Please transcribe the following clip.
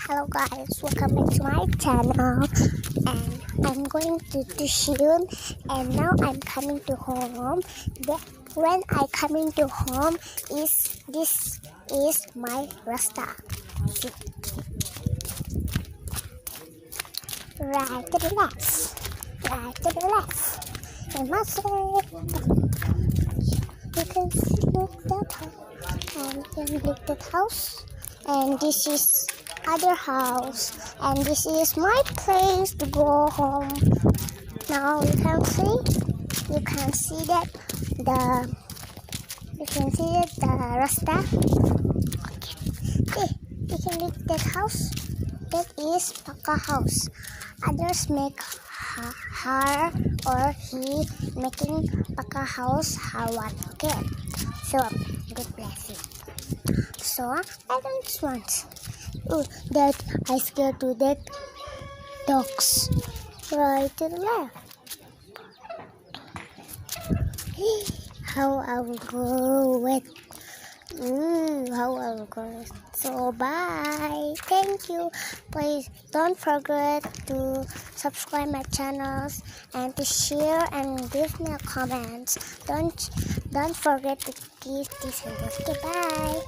Hello guys, welcome back to my channel, and I'm going to Shun, and now I'm coming to home. When I coming to home, this is my Rasta. See? Right to the left, right to the left. And muscle. You can look that house, and you can look that house, and this is other house, and this is my place to go home. Now you can see that the Rasta. Okay, you can look that house. That is Paka house. Others make her or he making Paka house Hawan. Okay, so God bless you. So I don't want. Oh, that I scared to that dogs. Right to the left. How I will go with. How I will go. So bye. Thank you. Please don't forget to subscribe my channels and to share and give me a comment. Don't forget to give this video. Goodbye.